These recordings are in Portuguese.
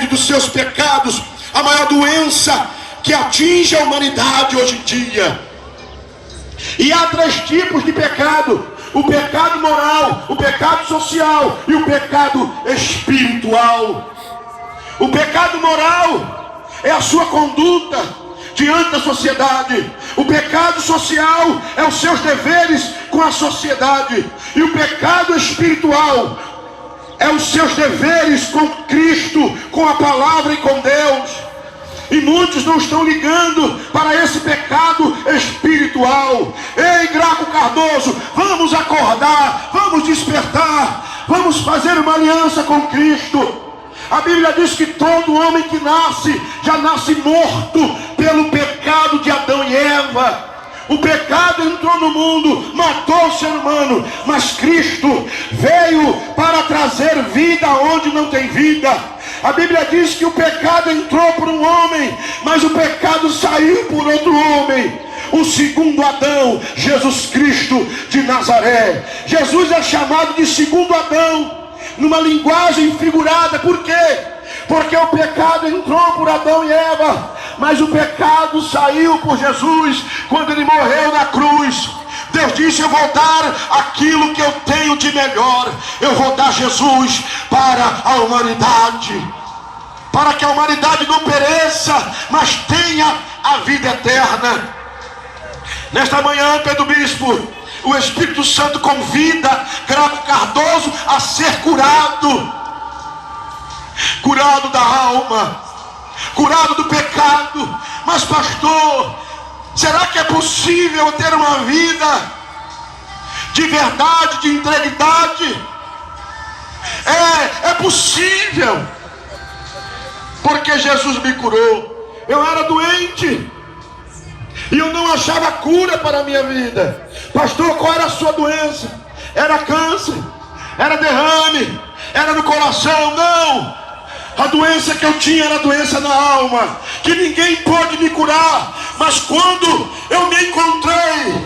arrepende dos seus pecados, a maior doença que atinge a humanidade hoje em dia. E há 3 tipos de pecado: o pecado moral, o pecado social e o pecado espiritual. O pecado moral é a sua conduta diante da sociedade. O pecado social é os seus deveres com a sociedade. E o pecado espiritual é os seus deveres com Cristo, com a palavra e com Deus. E muitos não estão ligando para esse pecado espiritual. Ei, Graco Cardoso, vamos acordar, vamos despertar, vamos fazer uma aliança com Cristo. A Bíblia diz que todo homem que nasce, já nasce morto pelo pecado de Adão e Eva. O pecado entrou no mundo, matou o ser humano, mas Cristo veio para trazer vida onde não tem vida. A Bíblia diz que o pecado entrou por um homem, mas o pecado saiu por outro homem. O segundo Adão, Jesus Cristo de Nazaré. Jesus é chamado de segundo Adão, numa linguagem figurada. Por quê? Porque o pecado entrou por Adão e Eva, mas o pecado saiu por Jesus quando ele morreu na cruz. Deus disse: eu vou dar aquilo que eu tenho de melhor. Eu vou dar Jesus para a humanidade, para que a humanidade não pereça, mas tenha a vida eterna. Nesta manhã, Pedro Bispo, o Espírito Santo convida Graco Cardoso a ser curado. Curado da alma, curado do pecado. Mas pastor, será que é possível ter uma vida de verdade, de integridade? É possível, porque Jesus me curou. Eu era doente e eu não achava cura para a minha vida. Pastor, qual era a sua doença? Era câncer? Era derrame? Era no coração? Não! A doença que eu tinha era a doença na alma, que ninguém pôde me curar. Mas quando eu me encontrei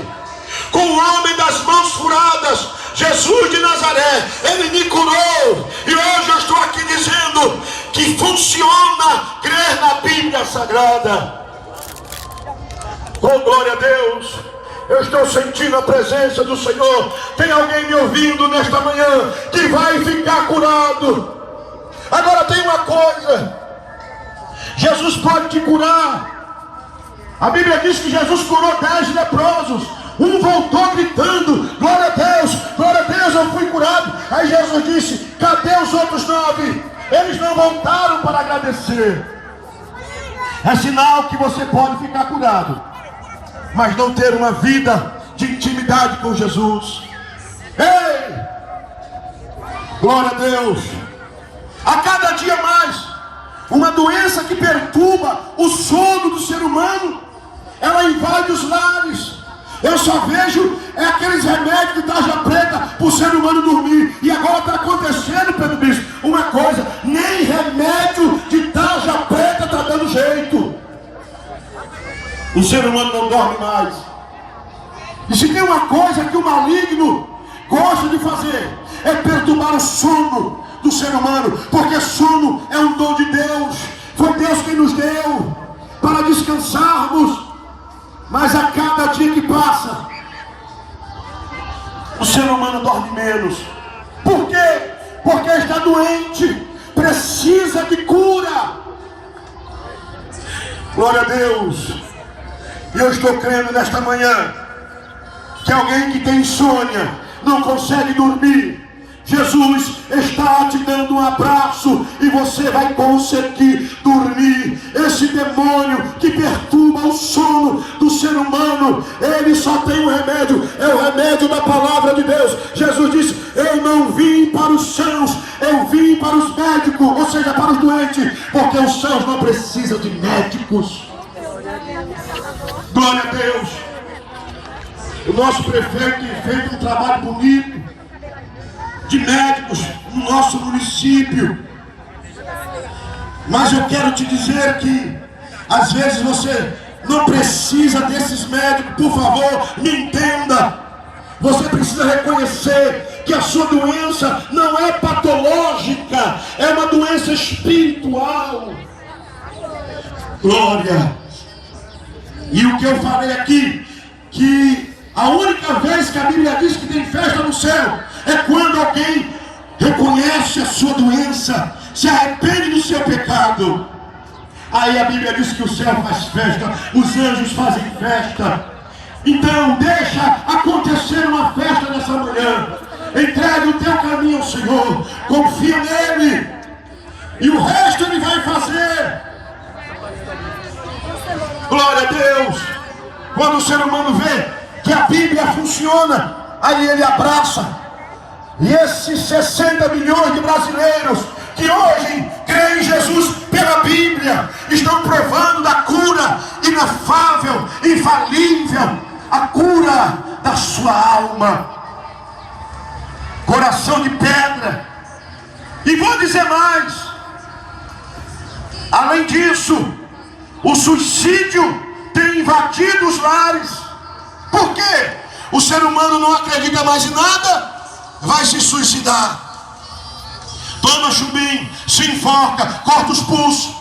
com o homem das mãos furadas, Jesus de Nazaré, ele me curou. E hoje eu estou aqui dizendo que funciona crer na Bíblia Sagrada. Oh, glória a Deus! Eu estou sentindo a presença do Senhor. Tem alguém me ouvindo nesta manhã que vai ficar curado. Agora tem uma coisa: Jesus pode te curar. A Bíblia diz que Jesus curou 10 leprosos. Um voltou gritando: glória a Deus, eu fui curado. Aí Jesus disse: cadê os outros 9? Eles não voltaram para agradecer. É sinal que você pode ficar curado, mas não ter uma vida de intimidade com Jesus. Ei, glória a Deus! A cada dia mais, uma doença que perturba o sono do ser humano, ela invade os lares. Eu só vejo aqueles remédios de tarja preta para o ser humano dormir. E agora está acontecendo, Pedro Bispo, uma coisa: nem remédio de tarja preta está dando jeito. O ser humano não dorme mais. E se tem uma coisa que o maligno gosta de fazer, é perturbar o sono do ser humano, porque sono é um dom de Deus. Foi Deus quem nos deu para descansarmos. Mas a cada dia que passa, o ser humano dorme menos. Por quê? Porque está doente, precisa de cura. Glória a Deus. E eu estou crendo nesta manhã que alguém que tem insônia, não consegue dormir, Jesus está te dando um abraço e você vai conseguir dormir. Esse demônio que perturba o sono do ser humano, ele só tem um remédio, é o remédio da palavra de Deus. Jesus disse: eu não vim para os sãos, eu vim para os médicos, ou seja, para os doentes, porque os sãos não precisam de médicos. Glória a Deus. O nosso prefeito tem feito um trabalho bonito de médicos no nosso município. Mas eu quero te dizer que às vezes você não precisa desses médicos. Por favor, me entenda. Você precisa reconhecer que a sua doença não é patológica, é uma doença espiritual. Glória! E o que eu falei aqui, que a única vez que a Bíblia diz que tem festa no céu, é quando alguém reconhece a sua doença, se arrepende do seu pecado. Aí a Bíblia diz que o céu faz festa, os anjos fazem festa. Então deixa acontecer uma festa nessa manhã. Entregue o teu caminho ao Senhor, confia nele, e o resto ele vai fazer. Glória a Deus. Quando o ser humano vê que a Bíblia funciona, aí ele abraça. E esses 60 milhões de brasileiros que hoje creem em Jesus pela Bíblia, estão provando da cura inefável, infalível, a cura da sua alma. Coração de pedra. E vou dizer mais. Além disso, o suicídio tem invadido os lares. Por quê? O ser humano não acredita mais em nada, vai se suicidar. Toma chumbinho, se enforca, corta os pulsos.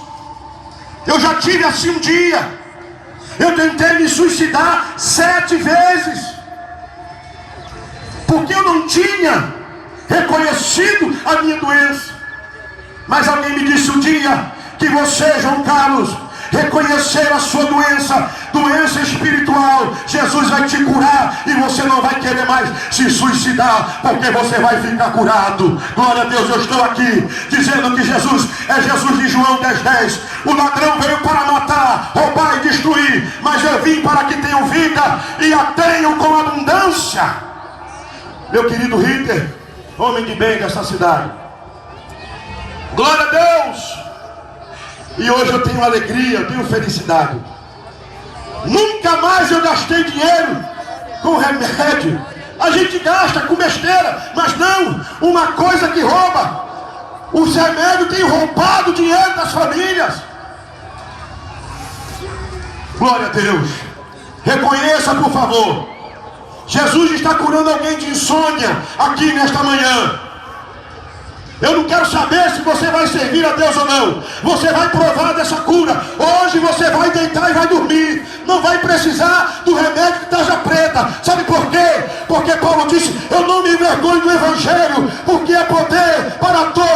Eu já tive assim um dia. Eu tentei me suicidar 7 vezes. Porque eu não tinha reconhecido a minha doença. Mas alguém me disse um dia que você, João Carlos, reconhecer a sua doença, doença espiritual, Jesus vai te curar e você não vai querer mais se suicidar, porque você vai ficar curado. Glória a Deus. Eu estou aqui dizendo que Jesus é Jesus de João 10:10. O ladrão veio para matar, roubar e destruir, mas eu vim para que tenham vida e a tenham com abundância. Meu querido Ritter, homem de bem dessa cidade, glória a Deus. E hoje eu tenho alegria, eu tenho felicidade. Nunca mais eu gastei dinheiro com remédio. A gente gasta com besteira, mas não, uma coisa que rouba. Os remédios têm roubado o dinheiro das famílias. Glória a Deus. Reconheça, por favor. Jesus está curando alguém de insônia aqui nesta manhã. Eu não quero saber se você vai servir a Deus ou não. Você vai provar dessa cura. Hoje você vai deitar e vai dormir. Não vai precisar do remédio de tarja preta. Sabe por quê? Porque Paulo disse: eu não me envergonho do Evangelho, porque é poder para todos